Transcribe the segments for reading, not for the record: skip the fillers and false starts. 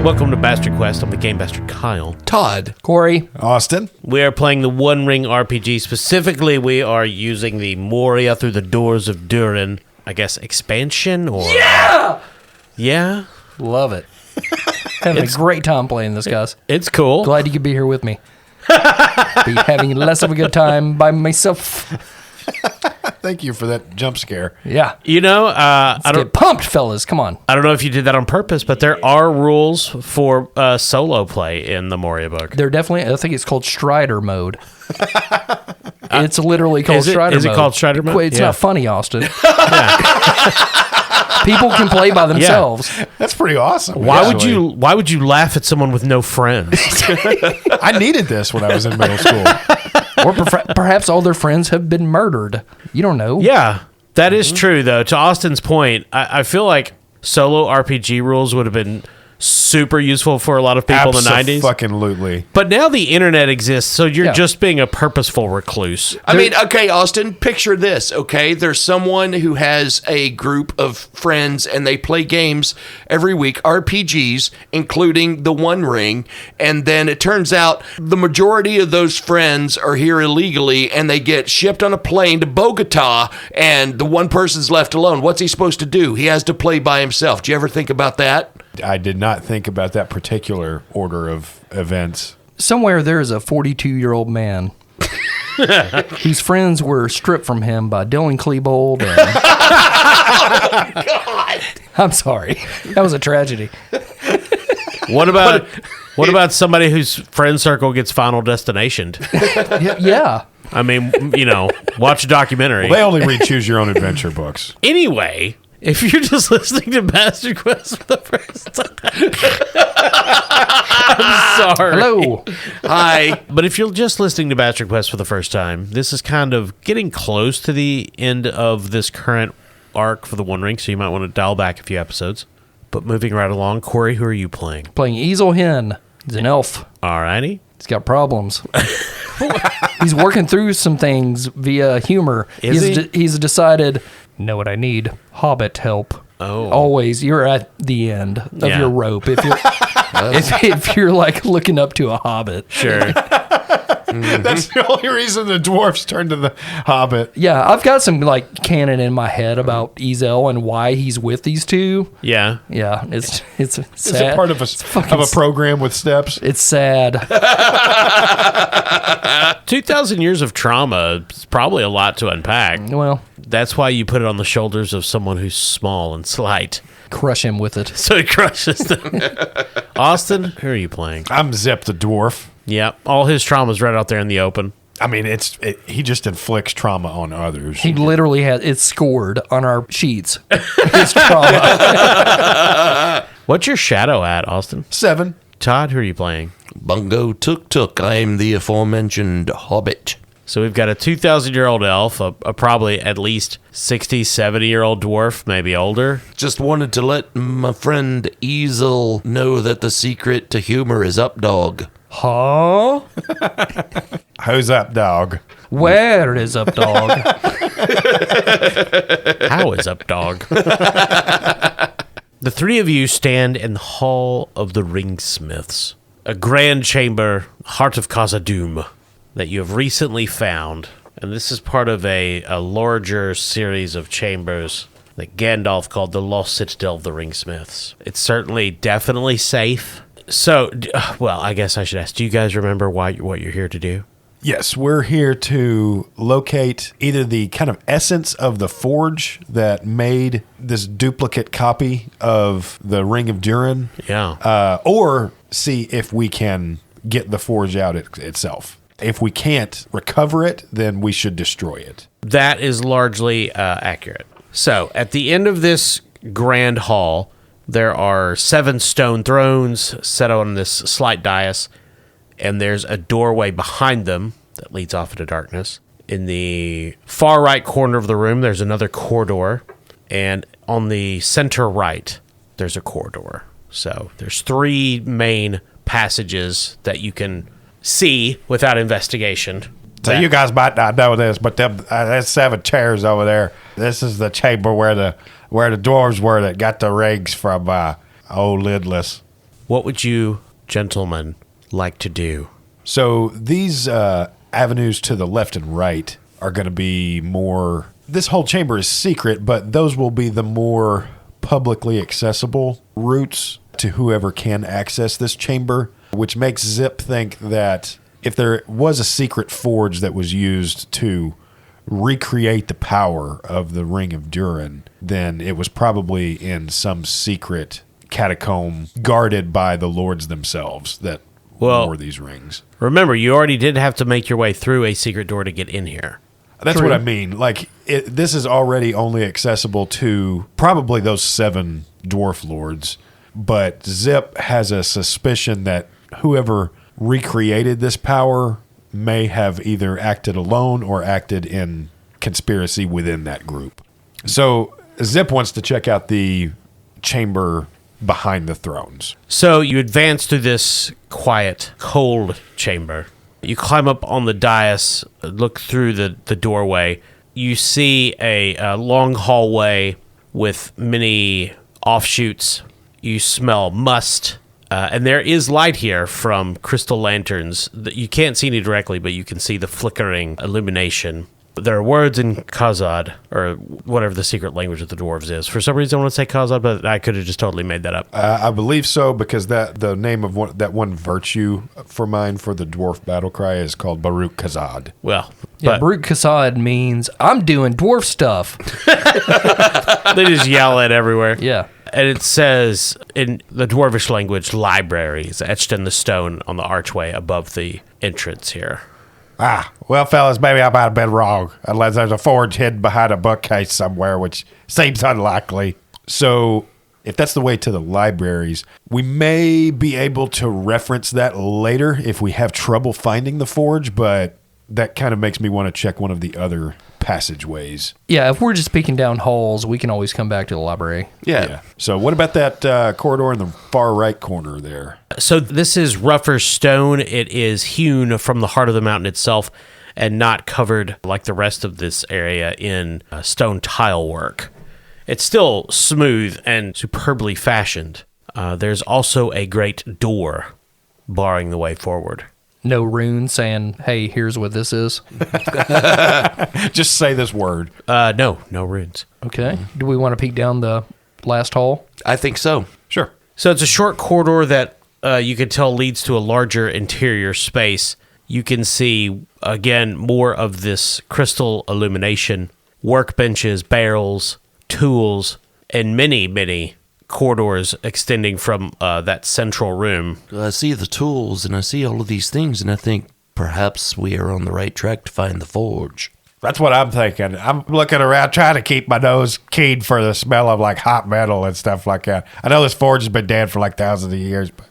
Welcome to Bastard Quest. I'm the Game Bastard Kyle. Todd. Corey. Austin. We are playing the One Ring RPG. Specifically, we are using the Moria Through the Doors of DURIN, I guess, expansion or... Yeah! Yeah? Love it. Having a great time playing this, guys. It's cool. Glad you could be here with me. Be having less of a good time by myself. Thank you for that jump scare. Yeah. You know, Let's get pumped, fellas. Come on. I don't know if you did that on purpose, but there are rules for solo play in the Moria book. They're definitely, I think it's called Strider mode. It's literally called Strider mode. Is it called Strider mode? It's not funny, Austin. People can play by themselves. That's pretty awesome. Why would you laugh at someone with no friends? I needed this when I was in middle school. Or perhaps all their friends have been murdered. You don't know. Yeah, that is true, though. To Austin's point, I feel like solo RPG rules would have been super useful for a lot of people in the 90s. Absolutely. But now the internet exists, so you're just being a purposeful recluse. I mean, okay, Austin, picture this, okay? There's someone who has a group of friends and they play games every week, RPGs, including the One Ring, and then it turns out the majority of those friends are here illegally and they get shipped on a plane to Bogota and the one person's left alone. What's he supposed to do? He has to play by himself. Do you ever think about that? I did not think about that particular order of events. Somewhere there is a 42-year-old man whose friends were stripped from him by Dylan Klebold. And... Oh, God. I'm sorry. That was a tragedy. What about somebody whose friend circle gets Final Destinationed? Yeah. I mean, watch a documentary. Well, they only read Choose Your Own Adventure books. Anyway, if you're just listening to Bastard Quest for the first time, I'm sorry. Hello. Hi. But if you're just listening to Bastard Quest for the first time, this is kind of getting close to the end of this current arc for the One Ring, so you might want to dial back a few episodes. But moving right along, Corey, who are you playing? Playing Easel Hen. He's an elf. Alrighty. He's got problems. He's working through some things via humor. He's decided, know what I need? Hobbit help. Oh. Always, you're at the end of your rope. If you're if you're like looking up to a hobbit. Sure. That's the only reason the dwarfs turned to the Hobbit. Yeah, I've got some like canon in my head about Ezel and why he's with these two. Yeah. Yeah, it's sad. It's a part of a program with steps. It's sad. 2,000 years of trauma is probably a lot to unpack. Well, That's why you put it on the shoulders of someone who's small and slight. crush him with it. So he crushes them. Austin, who are you playing? I'm Zep the dwarf. Yeah, all his trauma's right out there in the open. I mean, he just inflicts trauma on others. He literally has it's scored on our sheets. His trauma. What's your shadow at, Austin? 7. Todd, who are you playing? Bungo Tuk. I'm the aforementioned Hobbit. So we've got a 2,000-year-old elf, a probably at least 60, 70-year-old dwarf, maybe older. Just wanted to let my friend Easel know that the secret to humor is up, dog. Huh? Who's up, dog? Where is up, dog? How is up, dog? The three of you stand in the Hall of the Ringsmiths, a grand chamber, heart of Khazad-dûm, that you have recently found. And this is part of a larger series of chambers that Gandalf called the Lost Citadel of the Ringsmiths. It's certainly definitely safe. So, well, I guess I should ask, do you guys remember what you're here to do? Yes, we're here to locate either the kind of essence of the forge that made this duplicate copy of the Ring of DURIN. Yeah. Or see if we can get the forge out itself. If we can't recover it, then we should destroy it. That is largely accurate. So, at the end of this grand hall, there are 7 stone thrones set on this slight dais, and there's a doorway behind them that leads off into darkness. In the far right corner of the room, there's another corridor, and on the center right, there's a corridor. So, there's 3 main passages that you can see without investigation. So you guys might not know this, but there's 7 chairs over there. This is the chamber where the dwarves were that got the rings from old Lidless. What would you gentlemen like to do? So these avenues to the left and right are going to be more... This whole chamber is secret, but those will be the more publicly accessible routes to whoever can access this chamber, which makes Zip think that if there was a secret forge that was used to recreate the power of the Ring of DURIN, then it was probably in some secret catacomb guarded by the lords themselves that wore these rings. Remember, you already did have to make your way through a secret door to get in here. That's what I mean. Like, this is already only accessible to probably those 7 dwarf lords, but Zip has a suspicion that whoever recreated this power may have either acted alone or acted in conspiracy within that group. So Zip wants to check out the chamber behind the thrones. So you advance through this quiet, cold chamber. You climb up on the dais, look through the doorway. You see a long hallway with many offshoots. You smell must. And there is light here from crystal lanterns. You can't see any directly, but you can see the flickering illumination. There are words in Khazad, or whatever the secret language of the dwarves is. For some reason, I want to say Khazad, but I could have just totally made that up. I believe so, because the name of that one virtue for mine for the dwarf battle cry is called Baruch Khazad. Well, yeah, Baruch Khazad means I'm doing dwarf stuff. They just yell it everywhere. Yeah. And it says in the dwarvish language, libraries, etched in the stone on the archway above the entrance here. Well, fellas, maybe I might have been wrong, unless there's a forge hidden behind a bookcase somewhere, which seems unlikely. So, if that's the way to the libraries, we may be able to reference that later if we have trouble finding the forge, but that kind of makes me want to check one of the other passageways. Yeah, if we're just peeking down halls, we can always come back to the library. Yeah. So what about that corridor in the far right corner there? So this is rougher stone. It is hewn from the heart of the mountain itself and not covered like the rest of this area in stone tile work. It's still smooth and superbly fashioned. There's also a great door barring the way forward. No rune saying, hey, here's what this is. Just say this word. No runes. Okay. Do we want to peek down the last hall? I think so. Sure. So it's a short corridor that you can tell leads to a larger interior space. You can see, again, more of this crystal illumination, workbenches, barrels, tools, and many corridors extending from that central room. I see the tools and I see all of these things, and I think perhaps we are on the right track to find the forge. That's what I'm thinking. I'm looking around trying to keep my nose keen for the smell of like hot metal and stuff like that. I know this forge has been dead for like thousands of years, but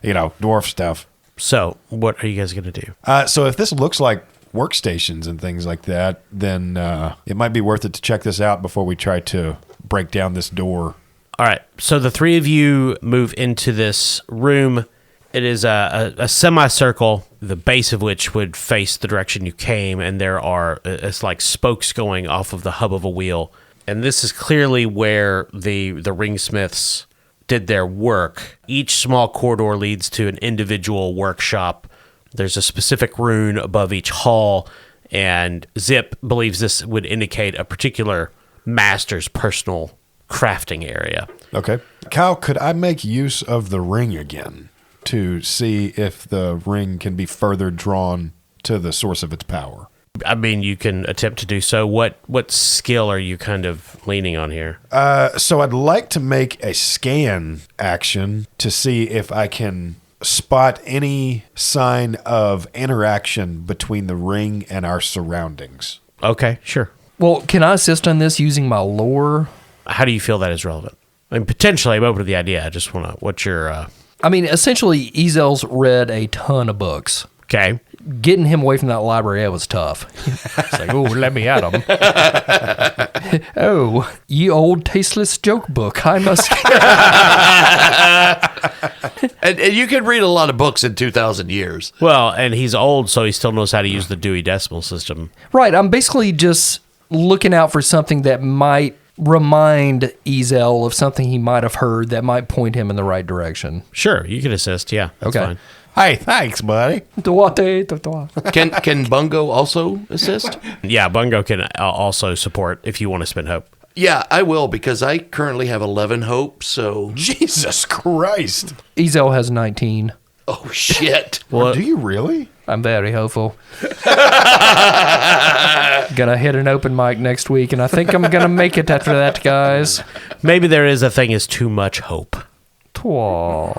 dwarf stuff. So what are you guys going to do? So if this looks like workstations and things like that, then it might be worth it to check this out before we try to break down this door. All right, so the three of you move into this room. It is a semicircle, the base of which would face the direction you came, and there are, it's like spokes going off of the hub of a wheel. And this is clearly where the ringsmiths did their work. Each small corridor leads to an individual workshop. There's a specific rune above each hall, and Zip believes this would indicate a particular master's personal crafting area. Okay. Kyle, could I make use of the ring again to see if the ring can be further drawn to the source of its power? I mean, you can attempt to do so. What skill are you kind of leaning on here? So I'd like to make a scan action to see if I can spot any sign of interaction between the ring and our surroundings. Okay, sure. Well, can I assist on this using my lore? How do you feel that is relevant? I mean, potentially, I'm open to the idea. I just want to, what's your... I mean, essentially, Ezel's read a ton of books. Okay. Getting him away from that library, that was tough. It's like, oh, let me at him. Oh, ye old tasteless joke book. I must... And you can read a lot of books in 2,000 years. Well, and he's old, so he still knows how to use the Dewey Decimal System. Right, I'm basically just looking out for something that might remind Ezel of something he might have heard that might point him in the right direction. Sure, you can assist. Yeah, that's Okay. fine. Hey, thanks, buddy. Can Bungo also assist? Yeah, Bungo can also support if you want to spend hope. Yeah, I will, because I currently have 11 hope, so... Jesus Christ. Ezel has 19. Oh, shit. Well, Do you really? I'm very hopeful. Gonna hit an open mic next week, and I think I'm gonna make it after that, guys. maybe there is a thing as too much hope. Twa.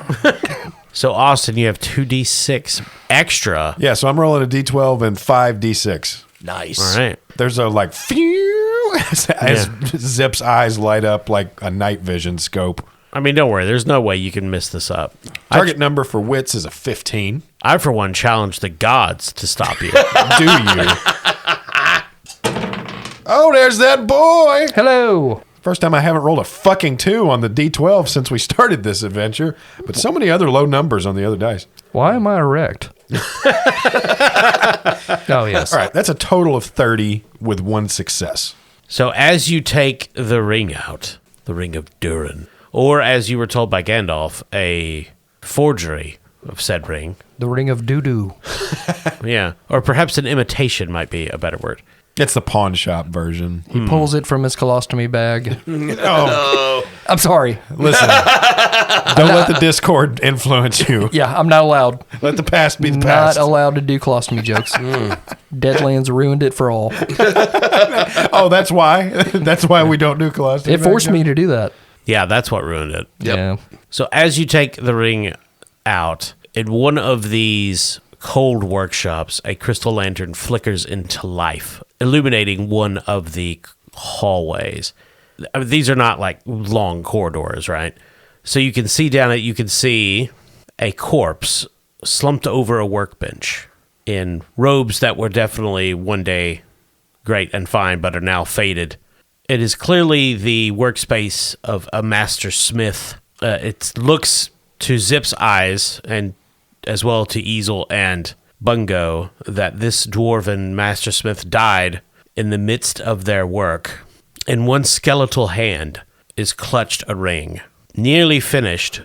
So, Austin, you have 2d6 extra. Yeah, so I'm rolling a D12 and 5D6. Nice. All right. There's a like phew as Zip's eyes light up like a night vision scope. I mean, don't worry. There's no way you can mess this up. Target number for wits is a 15. I, for one, challenge the gods to stop you. Do you? Oh, there's that boy. Hello. First time I haven't rolled a fucking 2 on the D12 since we started this adventure, but so many other low numbers on the other dice. Why am I erect? Oh, yes. All right, that's a total of 30 with 1 success. So, as you take the ring out, the ring of DURIN, or as you were told by Gandalf, a forgery of said ring. The ring of doo-doo. Yeah. Or perhaps an imitation might be a better word. It's the pawn shop version. He pulls it from his colostomy bag. Oh, I'm sorry. listen. Don't let the Discord influence you. Yeah, I'm not allowed. Let the past be the Not past. allowed to do colostomy jokes. Deadlands ruined it for all. Oh, that's why? That's why we don't do colostomy. It forced me to do that. Yeah, that's what ruined it. Yep. Yeah. So, as you take the ring out, in one of these cold workshops, a crystal lantern flickers into life, illuminating one of the hallways. These are not like long corridors, right? So you can see down it, you can see a corpse slumped over a workbench in robes that were definitely one day great and fine, but are now faded. It is clearly the workspace of a master smith. It looks to Zip's eyes, and as well to Ezel and Bungo, that this dwarven mastersmith died in the midst of their work. In one skeletal hand is clutched a ring, nearly finished,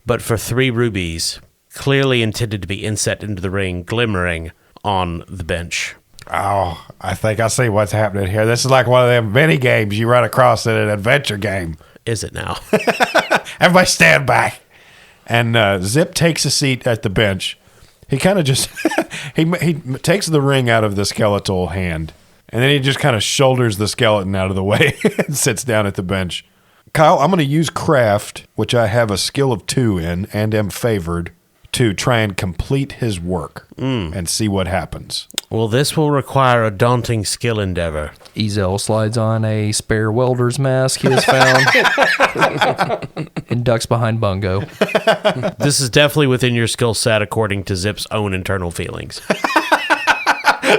but for 3 rubies, clearly intended to be inset into the ring, glimmering on the bench. Oh, I think I see what's happening here. This is like one of them mini games you run across in an adventure game. Is it now? Everybody stand back. And Zip takes a seat at the bench. He kind of just, he takes the ring out of the skeletal hand. And then he just kind of shoulders the skeleton out of the way and sits down at the bench. Kyle, I'm going to use craft, which I have a skill of 2 in and am favored, to try and complete his work and see what happens. Well, this will require a daunting skill endeavor. Ezel slides on a spare welder's mask he has found and ducks behind Bungo. This is definitely within your skill set according to Zip's own internal feelings.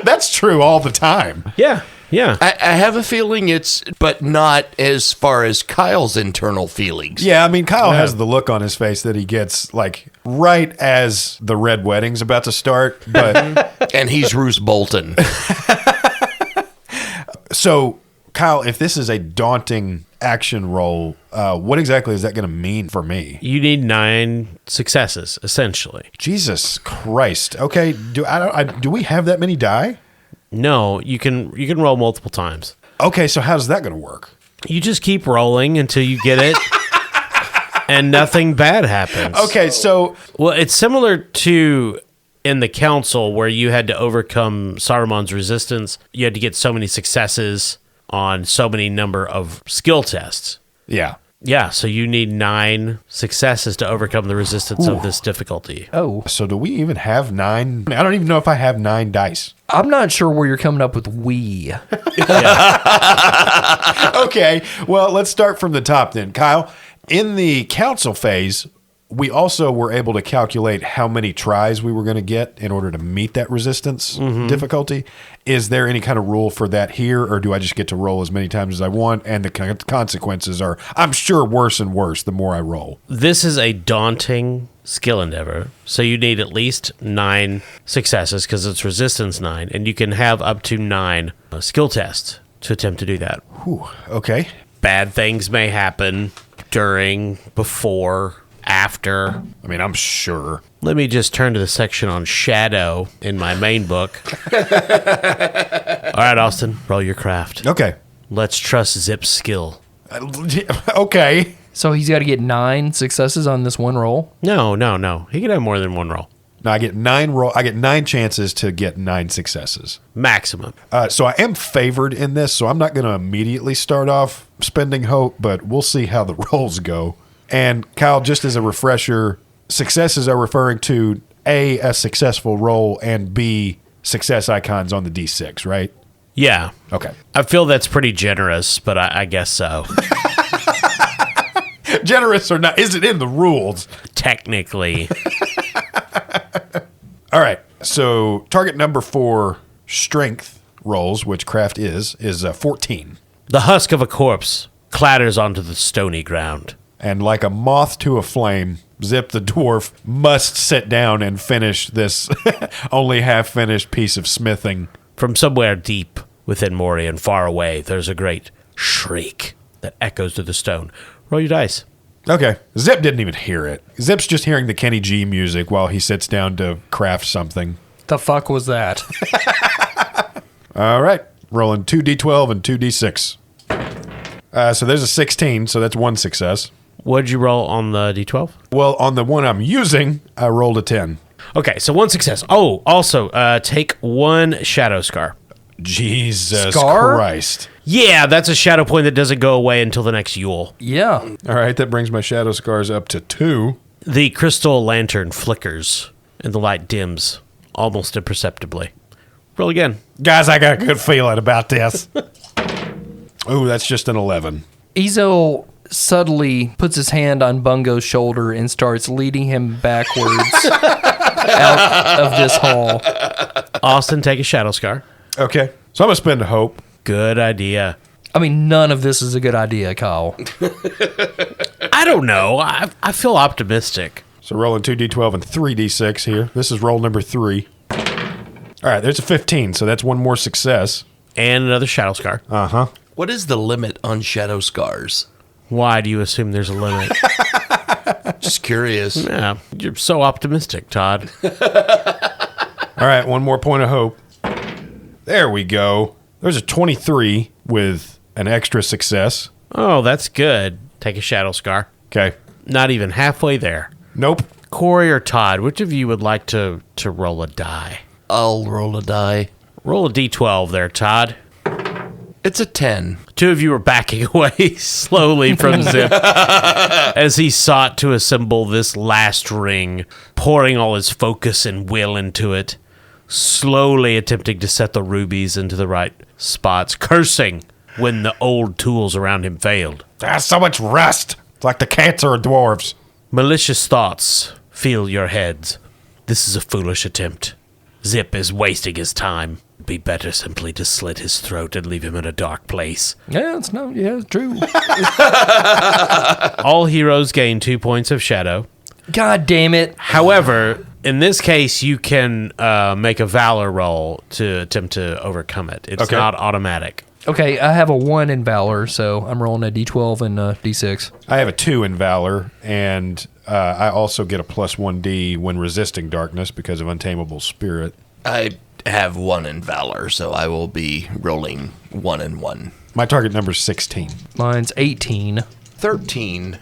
That's true all the time. Yeah, yeah. I have a feeling but not as far as Kyle's internal feelings. Yeah, I mean, Kyle has the look on his face that he gets, like, right as the red wedding's about to start. But And he's Roose Bolton. so, Kyle, if this is a daunting action roll, what exactly is that going to mean for me? You need 9 successes, essentially. Jesus Christ. Okay, do we have that many die? No, you can roll multiple times. Okay, so how's that going to work? You just keep rolling until you get it, and nothing bad happens. Okay, so Well, it's similar to in the council where you had to overcome Saruman's resistance. You had to get so many successes on so many number of skill tests. yeah. Yeah, so you need 9 successes to overcome the resistance of this difficulty. Oh, So do we even have 9? I don't even know if I have 9 dice. I'm not sure where you're coming up with we. Okay, well, let's start from the top then. Kyle, in the council phase, we also were able to calculate how many tries we were going to get in order to meet that resistance difficulty. Is there any kind of rule for that here, or do I just get to roll as many times as I want, and the consequences are, I'm sure, worse and worse the more I roll? This is a daunting skill endeavor, so you need at least 9 successes because it's resistance 9, and you can have up to 9 skill tests to attempt to do that. Whew, okay. bad things may happen during, before, after. I mean, I'm sure. Let me just turn to the section on shadow in my main book. All right, Austin, roll your craft. Okay. Let's trust Zip's skill. Okay. So he's got to get 9 successes on this one roll. No. He can have more than one roll. Now I get 9 chances to get 9 successes. Maximum. So I am favored in this, so I'm not going to immediately start off spending hope, but we'll see how the rolls go. And Kyle, just as a refresher, successes are referring to A, successful roll, and B, success icons on the D6, right? Yeah. Okay. I feel that's pretty generous, but I guess so. Generous or not, is it in the rules? Technically. All right. So target number for strength rolls, which craft is 14. The husk of a corpse clatters onto the stony ground. And like a moth to a flame, Zip the dwarf must sit down and finish this only half-finished piece of smithing. From somewhere deep within MORIA and far away, there's a great shriek that echoes through the stone. Roll your dice. Okay. Zip didn't even hear it. Zip's just hearing the Kenny G music while he sits down to craft something. The fuck was that? All right. Rolling 2d12 and 2d6. So there's a 16, so that's 1 success. What'd you roll on the D12? Well, on the one I'm using, I rolled a 10. Okay, so 1 success. Oh, also, take 1 shadow scar. Jesus Scar? Christ. Yeah, that's a shadow point that doesn't go away until the next Yule. Yeah. All right, that brings my shadow scars up to 2. The crystal lantern flickers, and the light dims, almost imperceptibly. Roll again. Guys, I got a good feeling about this. Ooh, that's just an 11. Ezo subtly puts his hand on Bungo's shoulder and starts leading him backwards out of this hall. Austin, take a shadow scar. Okay. So I'm going to spend a hope. Good idea. I mean, none of this is a good idea, Kyle. I don't know. I feel optimistic. So rolling 2d12 and 3d6 here. This is roll number 3. All right, there's a 15, so that's 1 more success. And another shadow scar. Uh-huh. What is the limit on shadow scars? Why do you assume there's a limit? Just curious. Yeah, you're so optimistic, Todd. All right, 1 more point of hope. There we go. There's a 23 with an extra success. Oh, that's good. Take a shadow scar. Okay. Not even halfway there. Nope. Corey or Todd, which of you would like to roll a die? I'll roll a die. Roll a d12 there, Todd. It's a 10. 2 of you are backing away slowly from Zip as he sought to assemble this last ring, pouring all his focus and will into it, slowly attempting to set the rubies into the right spots, cursing when the old tools around him failed. There's so much rust. It's like the cancer of dwarves. Malicious thoughts fill your heads. This is a foolish attempt. Zip is wasting his time. It'd be better simply to slit his throat and leave him in a dark place. Yeah, it's true. All heroes gain 2 points of shadow. God damn it. However, in this case, you can make a valor roll to attempt to overcome it. It's Okay. not automatic. Okay, I have a 1 in Valor, so I'm rolling a D12 and a D6. I have a 2 in Valor, and I also get a plus 1d when resisting darkness because of Untamable Spirit. I have 1 in Valor, so I will be rolling 1 and 1. My target number is 16. Mine's 18. 13.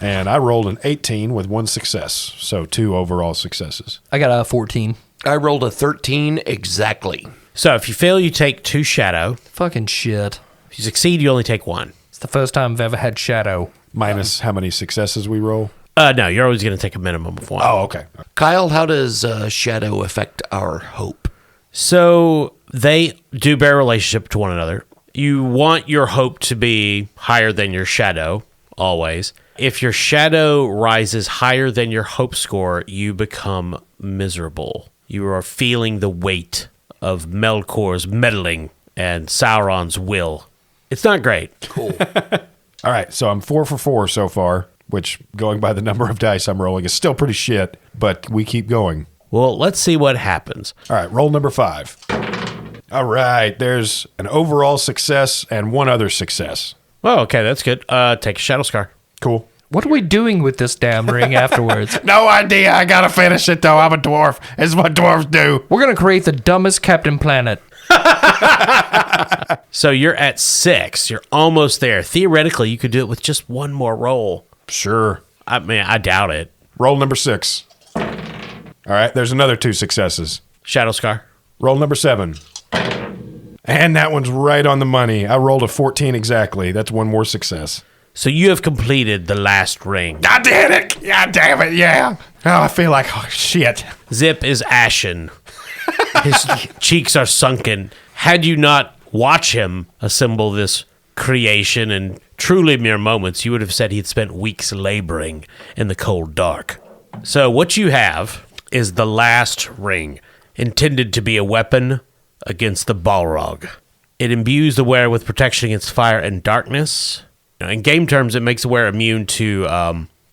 And I rolled an 18 with 1 success, so 2 overall successes. I got a 14. I rolled a 13 exactly. So if you fail, you take 2 shadow. Fucking shit. If you succeed, you only take 1. It's the first time I've ever had shadow. Minus how many successes we roll? No, you're always going to take a minimum of 1. Oh, okay. Kyle, how does shadow affect our hope? So they do bear relationship to one another. You want your hope to be higher than your shadow, always. If your shadow rises higher than your hope score, you become miserable. You are feeling the weight of Melkor's meddling and Sauron's will. It's not great. Cool. All right, so I'm 4 for 4 so far, which, going by the number of dice I'm rolling, is still pretty shit, but we keep going. Well, let's see what happens. All right, roll number 5. All right. There's an overall success and one other success. Oh, okay, that's good. Take a shadow scar. Cool. What are we doing with this damn ring afterwards? No idea. I gotta finish it though. I'm a dwarf. It's what dwarves do. We're going to create the dumbest Captain Planet. So you're at 6. You're almost there. Theoretically, you could do it with just one more roll. Sure. I mean, I doubt it. Roll number 6. All right. There's another 2 successes. Shadow scar. Roll number 7. And that one's right on the money. I rolled a 14 exactly. That's one more success. So you have completed the last ring. I did it. God damn it. Yeah. Oh, I feel like shit. Zip is ashen. His cheeks are sunken. Had you not watched him assemble this creation in truly mere moments, you would have said he'd spent weeks laboring in the cold dark. So what you have is the last ring, intended to be a weapon against the Balrog. It imbues the wearer with protection against fire and darkness. In game terms, it makes the wearer immune to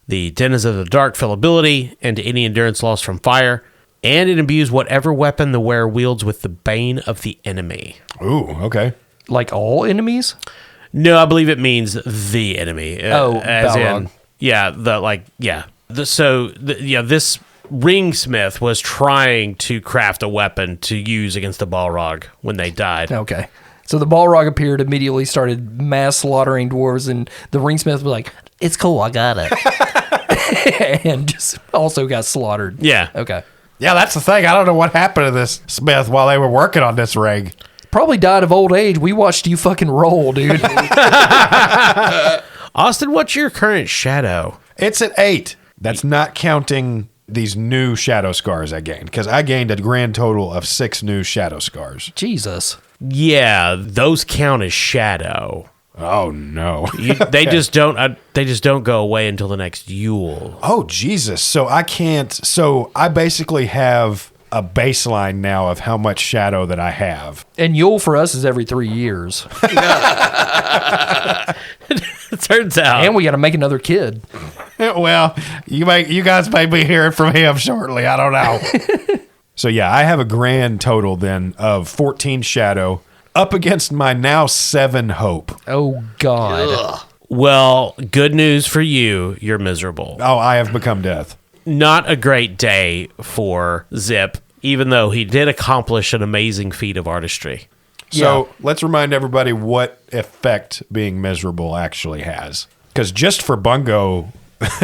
the denizens of the dark fallibility and to any endurance loss from fire. And it imbues whatever weapon the wearer wields with the bane of the enemy. Ooh, okay. Like all enemies? No, I believe it means the enemy. As Balrog. in, this ringsmith was trying to craft a weapon to use against the Balrog when they died. Okay. So the Balrog appeared, immediately started mass slaughtering dwarves, and the ringsmith was like, "It's cool, I got it." And just also got slaughtered. Yeah. Okay. Yeah, that's the thing. I don't know what happened to this smith while they were working on this ring. Probably died of old age. We watched you fucking roll, dude. Austin, what's your current shadow? It's at 8. That's not counting these new shadow scars I gained, because I gained a grand total of 6 new shadow scars. Jesus. Yeah, those count as shadow. Oh no. They just don't. They just don't go away until the next Yule. Oh Jesus. So I can't. So I basically have a baseline now of how much shadow that I have. And Yule for us is every 3 years. It turns out. And we got to make another kid. Well, you guys may be hearing from him shortly. I don't know. So yeah, I have a grand total then of 14 shadow up against my now 7 hope. Oh, God. Ugh. Well, good news for you. You're miserable. Oh, I have become death. Not a great day for Zip, even though he did accomplish an amazing feat of artistry. So let's remind everybody what effect being miserable actually has. Because just for Bungo,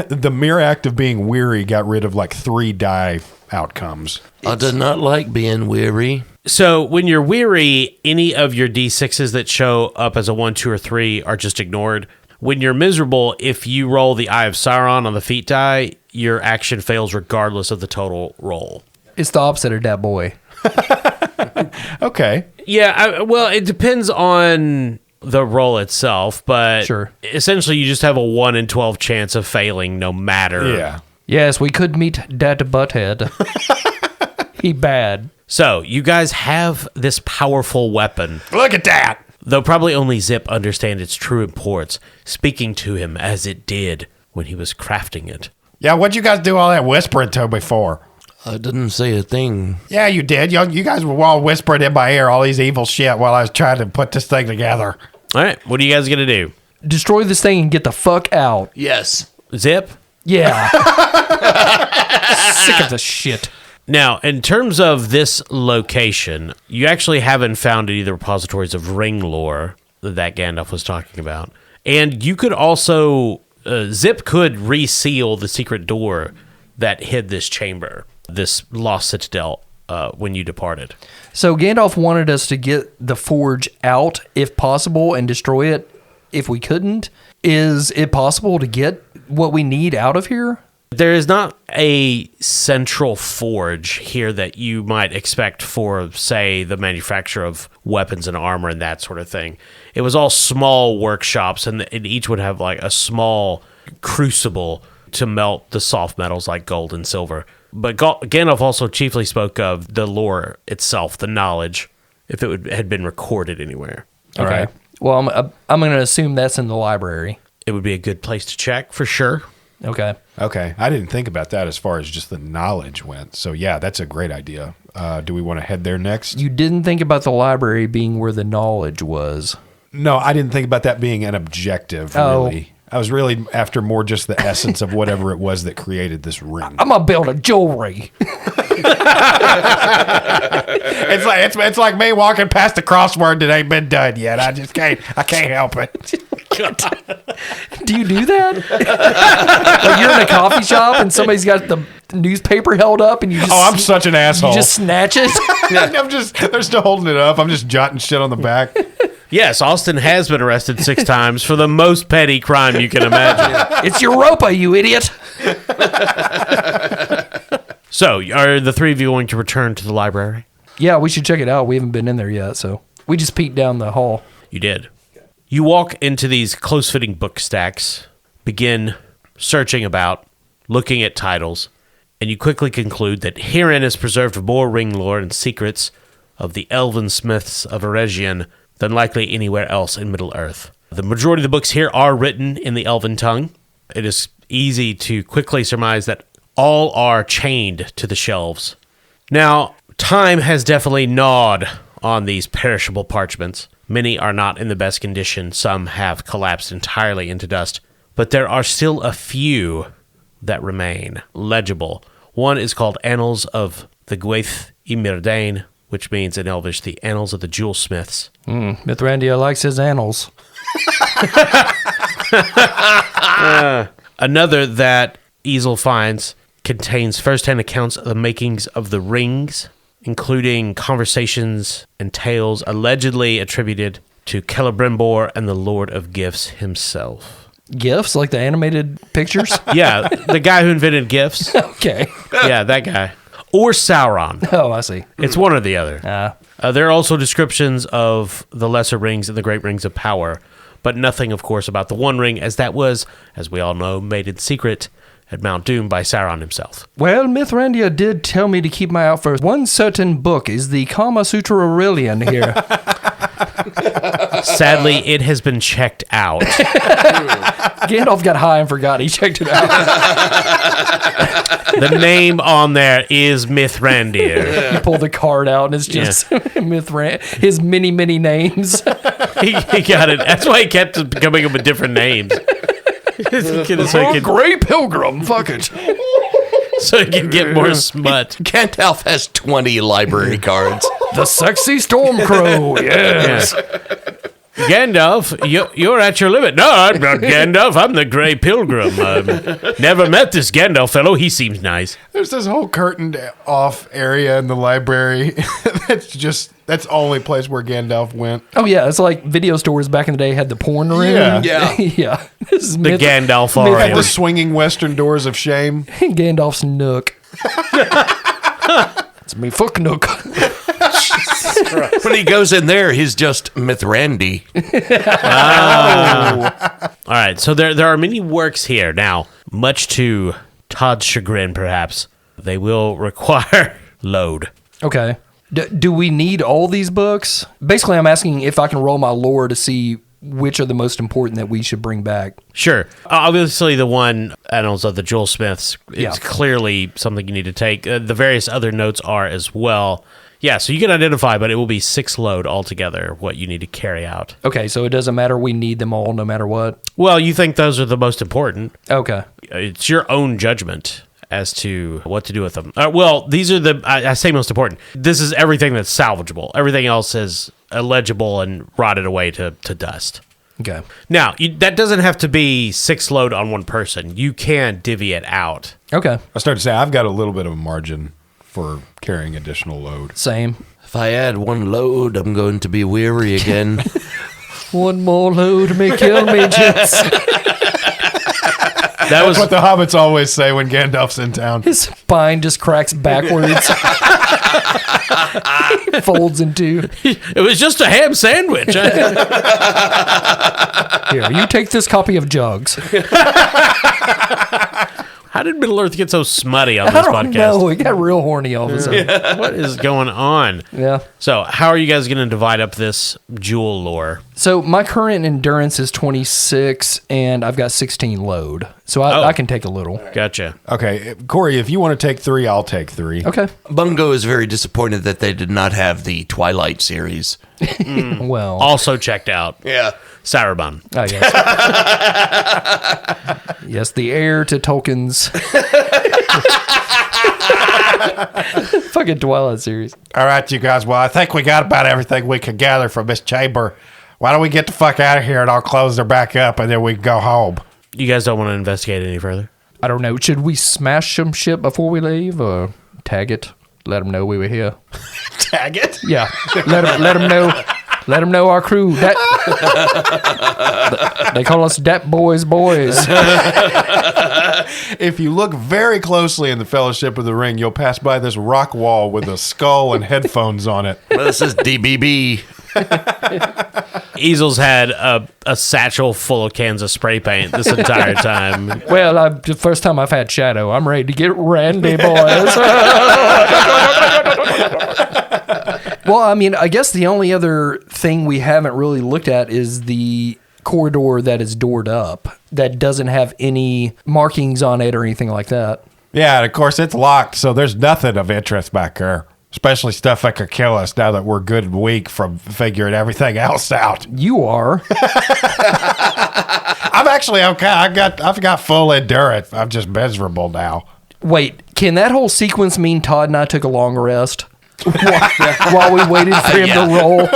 the mere act of being weary got rid of like 3 die outcomes. I did not like being weary. So when you're weary, any of your D6s that show up as a 1, 2, or 3 are just ignored. When you're miserable, if you roll the Eye of Sauron on the feat die, your action fails regardless of the total roll. It's the opposite of that boy. Okay. Yeah, well, it depends on the roll itself, but Sure. essentially you just have a 1 in 12 chance of failing no matter. Yeah. Yes, we could meet Dat Butthead. He bad. So you guys have this powerful weapon. Look at that. Though probably only Zip understand its true importance, speaking to him as it did when he was crafting it. Yeah, what'd you guys do all that whispering to me for? I didn't say a thing. Yeah, you did. You guys were all whispering in my ear all these evil shit while I was trying to put this thing together. All right, what are you guys going to do? Destroy this thing and get the fuck out. Yes. Zip? Yeah. Sick of this shit. Now, in terms of this location, you actually haven't found any of the repositories of ring lore that Gandalf was talking about. And you could also, Zip could reseal the secret door that hid this chamber, this lost citadel, when you departed. So Gandalf wanted us to get the forge out if possible and destroy it if we couldn't. Is it possible to get what we need out of here? There is not a central forge here that you might expect for, say, the manufacture of weapons and armor and that sort of thing. It was all small workshops, and each would have like a small crucible to melt the soft metals like gold and silver. But Gandalf also chiefly spoke of the lore itself, the knowledge, if it had been recorded anywhere. Okay. right. Well, I'm going to assume that's in the library. It would be a good place to check, for sure. Okay. Okay. I didn't think about that as far as just the knowledge went. So, yeah, that's a great idea. Do we want to head there next? You didn't think about the library being where the knowledge was. No, I didn't think about that being an objective, really. I was really after more just the essence of whatever it was that created this ring. I'm going to build a jewelry. It's like me walking past a crossword that ain't been done yet. I can't help it. Do you do that? Like you're in a coffee shop and somebody's got the newspaper held up and you just... Oh, I'm such an asshole. You just snatch it? They're still holding it up. I'm just jotting shit on the back. Yes, Austin has been arrested 6 times for the most petty crime you can imagine. It's Europa, you idiot. So, are the 3 of you going to return to the library? Yeah, we should check it out. We haven't been in there yet, so we just peeked down the hall. You did. You walk into these close-fitting book stacks, begin searching about, looking at titles, and you quickly conclude that herein is preserved more ring lore and secrets of the elven smiths of Eregion than likely anywhere else in Middle-earth. The majority of the books here are written in the elven tongue. It is easy to quickly surmise that all are chained to the shelves. Now, time has definitely gnawed on these perishable parchments. Many are not in the best condition. Some have collapsed entirely into dust. But there are still a few that remain legible. One is called Annals of the Gwaith Imirdain, which means in Elvish, the Annals of the Jewel Smiths. Mithrandir likes his annals. Another that Easel finds contains first-hand accounts of the makings of the rings, including conversations and tales allegedly attributed to Celebrimbor and the Lord of Gifts himself. Gifts? Like the animated pictures? Yeah, the guy who invented gifts. Okay. Yeah, that guy. Or Sauron. Oh, I see. It's one or the other. There are also descriptions of the lesser rings and the great rings of power, but nothing, of course, about the One Ring, as that was, as we all know, made in secret at Mount Doom by Sauron himself. Well, Mithrandir did tell me to keep my eye out for one certain book. Is the Kama Sutra Aurelian here? Sadly, it has been checked out. Gandalf got high and forgot he checked it out. The name on there is Mithrandir. He pulled the card out and it's just his many, many names. He got it. That's why he kept coming up with different names. Grey Pilgrim, fuck it. So he can get more smut. Gandalf has 20 library cards. The Sexy Stormcrow, yes. Gandalf, you're at your limit. No, I'm not Gandalf. I'm the Grey Pilgrim. Never met this Gandalf fellow. He seems nice. There's this whole curtained off area in the library. That's the only place where Gandalf went. Oh, yeah. It's like video stores back in the day had the porn room. Yeah. Yeah. This is The Gandalf Had area. the swinging western doors of shame. Gandalf's nook. It's me fuck nook. When he goes in there, he's just Mithrandir. All right, so there are many works here. Now, much to Todd's chagrin, perhaps, they will require load. Okay. Do we need all these books? Basically, I'm asking if I can roll my lore to see which are the most important that we should bring back. Sure. Obviously, the one, Annals of the Jewel Smiths, is Yeah. clearly something you need to take. The various other notes are as well. Yeah, so you can identify, but it will be 6 load altogether, what you need to carry out. Okay, so it doesn't matter. We need them all no matter what. Well, you think those are the most important. Okay. It's your own judgment as to what to do with them. Well, these are I say most important. This is everything that's salvageable. Everything else is illegible and rotted away to dust. Okay. Now, that doesn't have to be 6 load on one person. You can divvy it out. Okay. I started to say, I've got a little bit of a margin for carrying additional load. Same. If I add 1 load, I'm going to be weary again. One more load may kill me, gents. That was That's what the hobbits always say when Gandalf's in town. His spine just cracks backwards. He folds in two. it was just a ham sandwich. Here, you take this copy of Jugs. How did Middle Earth get so smutty on I this don't podcast? know. He got real horny all of a sudden. What is going on? Yeah. So, how are you guys going to divide up this jewel lore? So my current endurance is 26, and I've got 16 load. So I can take a little. Gotcha. Okay, Corey, if you want to take 3, I'll take 3. Okay. Bungo is very disappointed that they did not have the Twilight series. Well. Also checked out. Yeah. Sarabon. Oh, yes. Yes, the heir to Tolkien's fucking Twilight series. All right, you guys. Well, I think we got about everything we can gather from this chamber. Why don't we get the fuck out of here and I'll close her back up and then we can go home. You guys don't want to investigate any further? I don't know. Should we smash some shit before we leave or tag it? Let them know we were here. Tag it? Yeah. Let them know. Let them know our crew. They call us Dat Boys. If you look very closely in the Fellowship of the Ring, you'll pass by this rock wall with a skull and headphones on it. Well, this is DBB. Easel's had a satchel full of cans of spray paint this entire time. Well, the first time I've had Shadow. I'm ready to get randy, boys. Well, I mean, I guess the only other thing we haven't really looked at is the corridor that is doored up that doesn't have any markings on it or anything like that. Yeah, and of course it's locked, so there's nothing of interest back there. Especially stuff that could kill us now that we're good and weak from figuring everything else out. You are. I'm actually okay. I've got full endurance. I'm just miserable now. Wait, can that whole sequence mean Todd and I took a long rest while we waited for him to roll?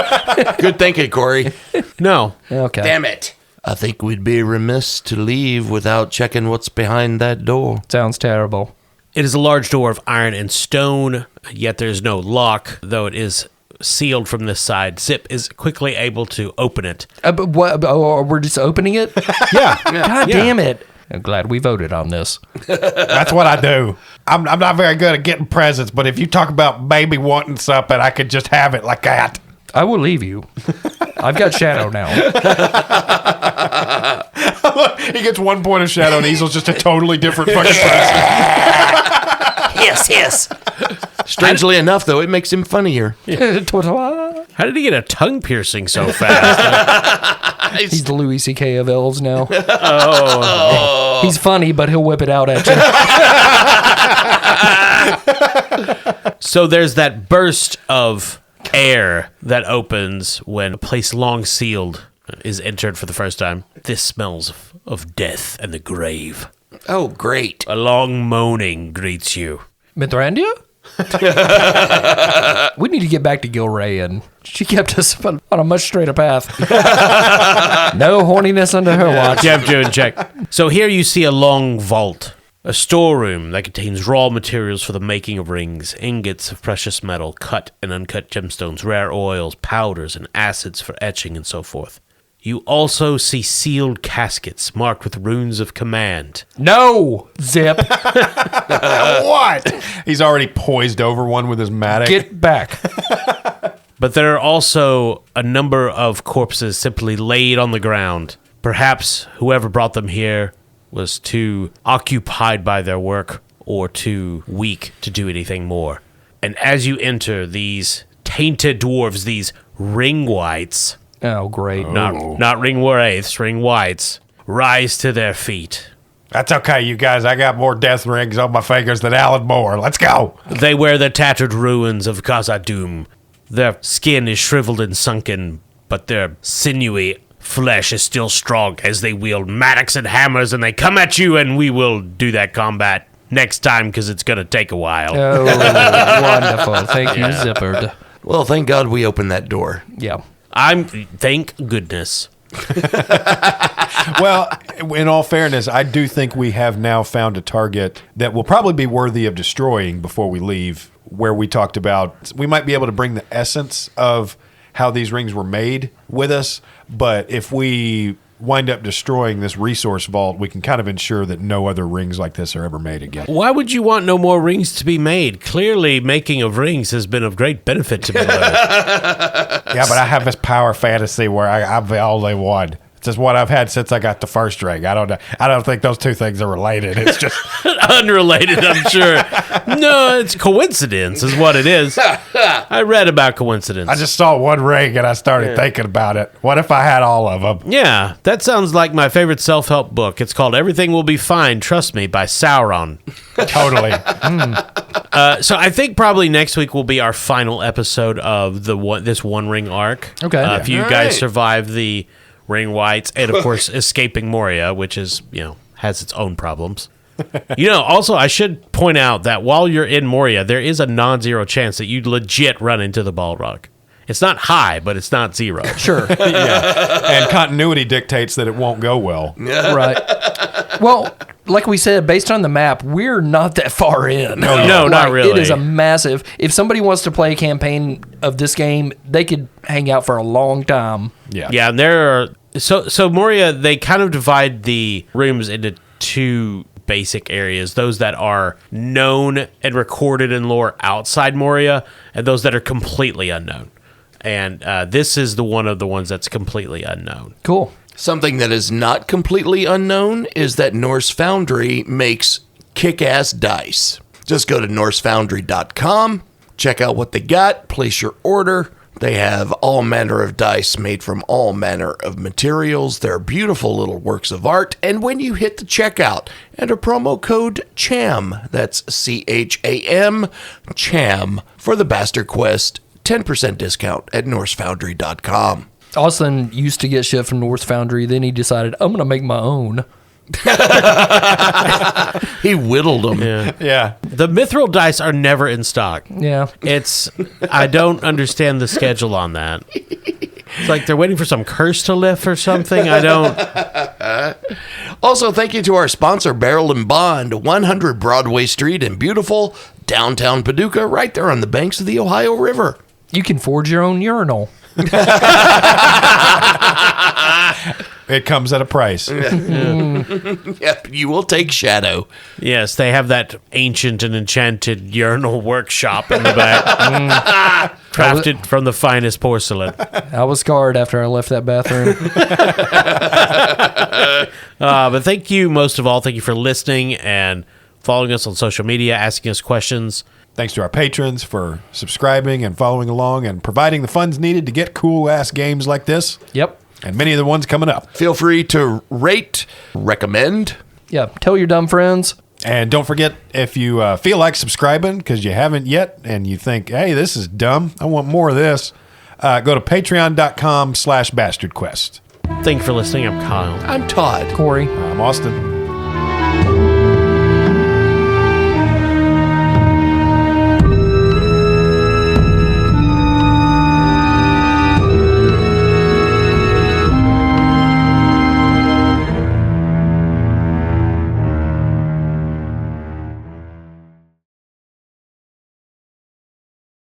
Good thinking, Corey. No. Okay. Damn it. I think we'd be remiss to leave without checking what's behind that door. Sounds terrible. It is a large door of iron and stone, yet there's no lock, though it is sealed from this side. Zip is quickly able to open it. But what? Oh, we're just opening it? Yeah. God damn it. I'm glad we voted on this. That's what I do. I'm not very good at getting presents, but if you talk about maybe wanting something, I could just have it like that. I will leave you. I've got Shadow now. He gets 1 point of shadow, and Easel's just a totally different fucking person. Yes. Strangely enough, though, it makes him funnier. How did he get a tongue piercing so fast? He's the Louis C.K. of elves now. Oh. He's funny, but he'll whip it out at you. So there's that burst of air that opens when a place long sealed is entered for the first time. This smells of death and the grave. Oh, great. A long moaning greets you. Mithrandia? We need to get back to Gilray, and she kept us on a much straighter path. No horniness under her watch. Jeff, doing check. So here you see a long vault, a storeroom that contains raw materials for the making of rings, ingots of precious metal, cut and uncut gemstones, rare oils, powders, and acids for etching and so forth. You also see sealed caskets marked with runes of command. No, Zip. What? He's already poised over one with his mattock. Get back. But there are also a number of corpses simply laid on the ground. Perhaps whoever brought them here was too occupied by their work or too weak to do anything more. And as you enter, these tainted dwarves, these ring whites... Oh, great. Not ring wraiths, ring whites, rise to their feet. That's okay, you guys. I got more death rings on my fingers than Alan Moore. Let's go. They wear the tattered ruins of Khazad-dûm. Their skin is shriveled and sunken, but their sinewy flesh is still strong as they wield mattocks and hammers, and they come at you, and we will do that combat next time because it's going to take a while. Oh, wonderful. Thank you, Zippered. Well, thank God we opened that door. Yeah. Thank goodness. Well, in all fairness, I do think we have now found a target that will probably be worthy of destroying before we leave, where we talked about we might be able to bring the essence of how these rings were made with us, but if we wind up destroying this resource vault, we can kind of ensure that no other rings like this are ever made again. Why would you want no more rings to be made? Clearly, making of rings has been of great benefit to me. Yeah, but I have this power fantasy where I'm the only one. just what I've had since I got the first ring. I don't think those two things are related. It's just Unrelated, I'm sure. No, it's coincidence is what it is. I read about coincidence. I just saw one ring and I started thinking about it. What if I had all of them? Yeah, that sounds like my favorite self-help book. It's called Everything Will Be Fine, Trust Me, by Sauron. Totally. So I think probably next week will be our final episode of this One Ring arc. Okay. If you All guys right. survive the Ring Whites and, of course, escaping Moria, which is, has its own problems. Also, I should point out that while you're in Moria, there is a non-zero chance that you legit run into the Balrog. It's not high, but it's not zero. Sure. And continuity dictates that it won't go well. Right. Well, like we said, based on the map, we're not that far in. No, not really. It is a massive. If somebody wants to play a campaign of this game, they could hang out for a long time. Yeah. Yeah, and there are... So Moria, they kind of divide the rooms into two basic areas, those that are known and recorded in lore outside Moria, and those that are completely unknown. And this is one of the ones that's completely unknown. Cool. Something that is not completely unknown is that Norse Foundry makes kick-ass dice. Just go to norsefoundry.com, check out what they got, place your order. They have all manner of dice made from all manner of materials. They're beautiful little works of art. And when you hit the checkout, enter promo code CHAM, that's CHAM, CHAM, for the Bastard Quest 10% discount at norsefoundry.com. Austin used to get shit from North Foundry. Then he decided, I'm going to make my own. He whittled them. Yeah. The mithril dice are never in stock. Yeah. I don't understand the schedule on that. It's like they're waiting for some curse to lift or something. I don't. Also, thank you to our sponsor, Barrel and Bond, 100 Broadway Street in beautiful downtown Paducah, right there on the banks of the Ohio River. You can forge your own urinal. It comes at a price. Yep, you will take Shadow. Yes, they have that ancient and enchanted urinal workshop in the back. Crafted from the finest porcelain. I was scarred after I left that bathroom. But thank you, most of all, thank you for listening and following us on social media, asking us questions. Thanks to our patrons for subscribing and following along and providing the funds needed to get cool-ass games like this. Yep. And many of the ones coming up. Feel free to rate, recommend. Yeah. Tell your dumb friends. And don't forget, if you feel like subscribing because you haven't yet and you think, hey, this is dumb, I want more of this, go to patreon.com/bastardquest. Thank you for listening. I'm Kyle. I'm Todd. Corey. I'm Austin.